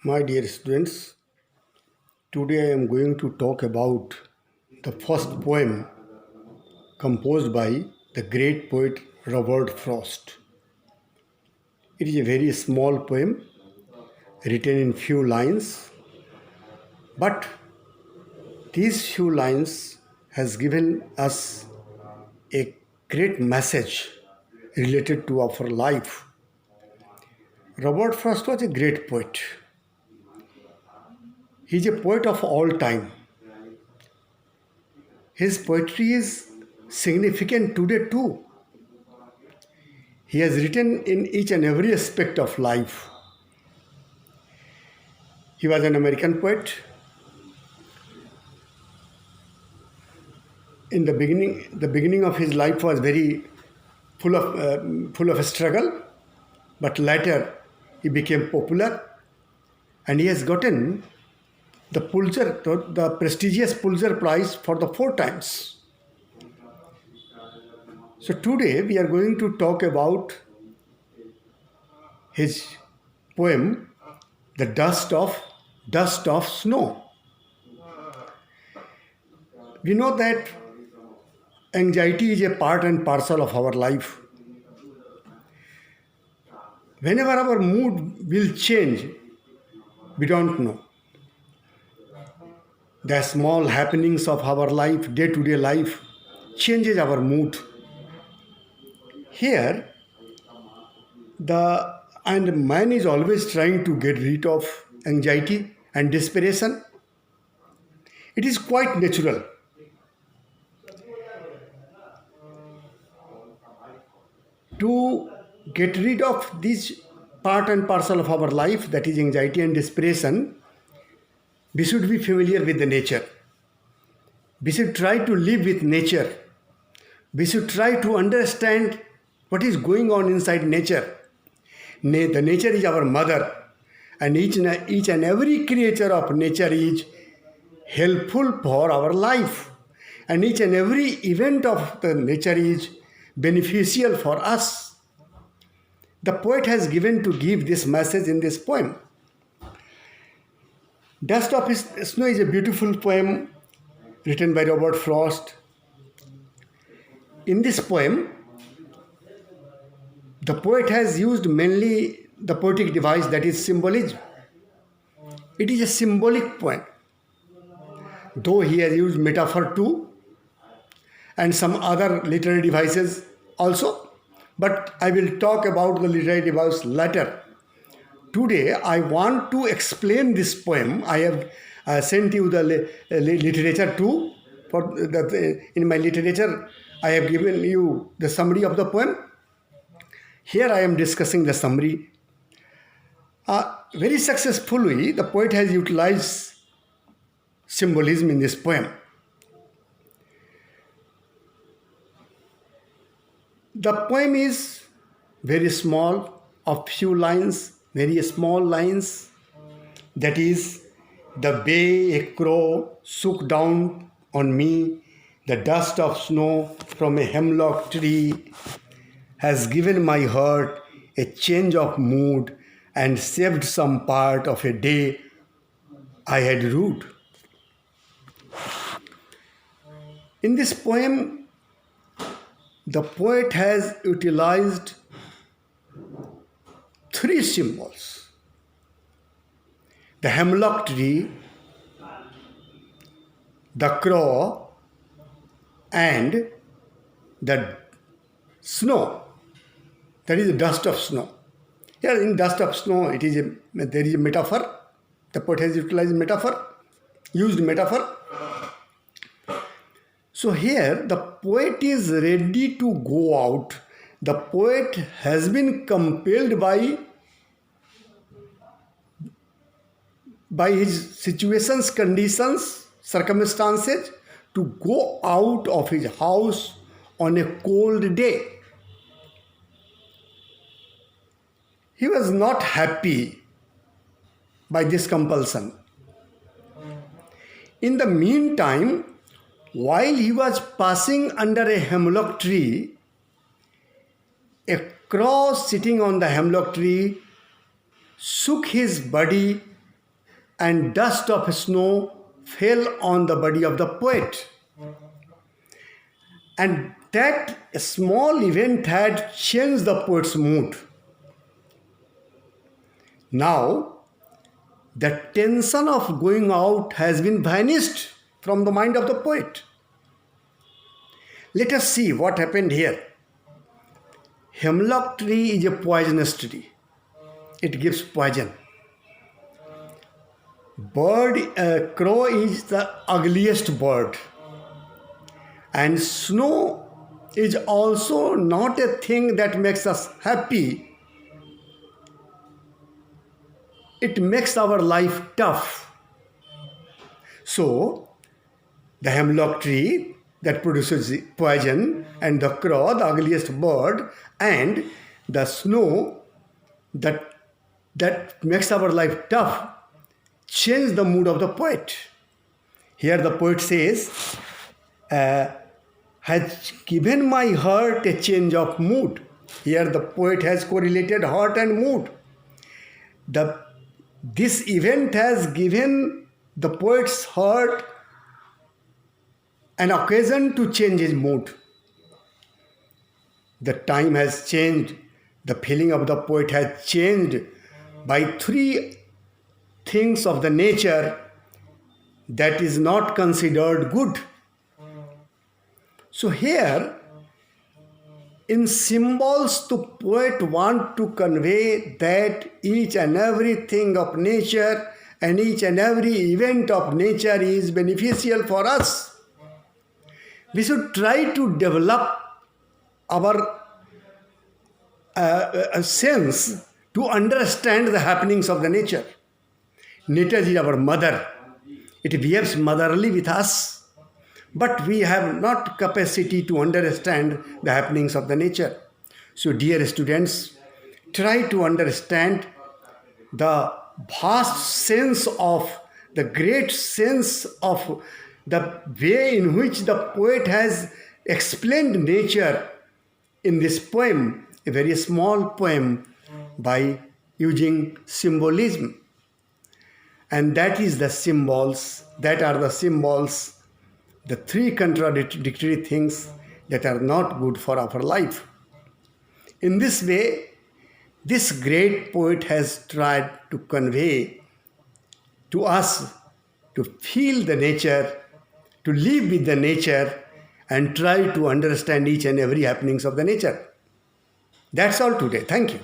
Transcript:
My dear students, today I am going to talk about the first poem composed by the great poet Robert Frost. It is a very small poem written in few lines, but these few lines has given us a great message related to our life. Robert Frost was a great poet. He is a poet of all time. His poetry is significant today too. He has written in each and every aspect of life. He was an American poet. In the beginning of his life was very full of struggle, but later he became popular, and he has gotten the prestigious Pulitzer Prize for the 4 times. So today we are going to talk about his poem, "The Dust of Snow." We know that anxiety is a part and parcel of our life. Whenever our mood will change, we don't know. The small happenings of our life, day-to-day life, changes our mood. Here, and man is always trying to get rid of anxiety and desperation. It is quite natural. To get rid of this part and parcel of our life, that is anxiety and desperation, we should be familiar with the nature. We should try to live with nature. We should try to understand what is going on inside nature. The nature is our mother, and each and every creature of nature is helpful for our life, and each and every event of the nature is beneficial for us. The poet has given to give this message in this poem. Dust of Snow is a beautiful poem written by Robert Frost. In this poem, the poet has used mainly the poetic device, that is symbolism. It is a symbolic poem, though he has used metaphor too and some other literary devices also, but I will talk about the literary device later. Today I want to explain this poem. I have sent you the literature too. In my literature I have given you the summary of the poem. Here I am discussing the summary. Very successfully the poet has utilized symbolism in this poem. The poem is very small, of few lines, very small lines. That is, the way a crow shook down on me, the dust of snow from a hemlock tree has given my heart a change of mood and saved some part of a day I had rued. In this poem, the poet has utilized 3 symbols: the hemlock tree, the crow, and the snow, that is the dust of snow. Here in dust of snow, there is a metaphor. The poet has utilized used metaphor. So here the poet is ready to go out. The poet has been compelled by his situations, conditions, circumstances to go out of his house on a cold day. He was not happy by this compulsion. In the meantime, while he was passing under a hemlock tree, a crow sitting on the hemlock tree shook his body and dust of snow fell on the body of the poet. And that small event had changed the poet's mood. Now, the tension of going out has been vanished from the mind of the poet. Let us see what happened here. Hemlock tree is a poisonous tree. It gives poison. Crow is the ugliest bird. And snow is also not a thing that makes us happy. It makes our life tough. So, the hemlock tree that produces poison, and the crow, the ugliest bird, and the snow that makes our life tough, change the mood of the poet. Here the poet says, has given my heart a change of mood. Here the poet has correlated heart and mood. This event has given the poet's heart an occasion to change his mood. The time has changed. The feeling of the poet has changed by three things of the nature that is not considered good. So here, in symbols, the poet wants to convey that each and everything of nature and each and every event of nature is beneficial for us. We should try to develop our sense to understand the happenings of the nature. Nature is our mother. It behaves motherly with us, but we have not capacity to understand the happenings of the nature. So, dear students, try to understand the vast sense of, the great sense of the way in which the poet has explained nature in this poem, a very small poem, by using symbolism. And that is the symbols, that are the symbols, the three contradictory things that are not good for our life. In this way, this great poet has tried to convey to us to feel the nature, to live with the nature, and try to understand each and every happenings of the nature. That's all today. Thank you.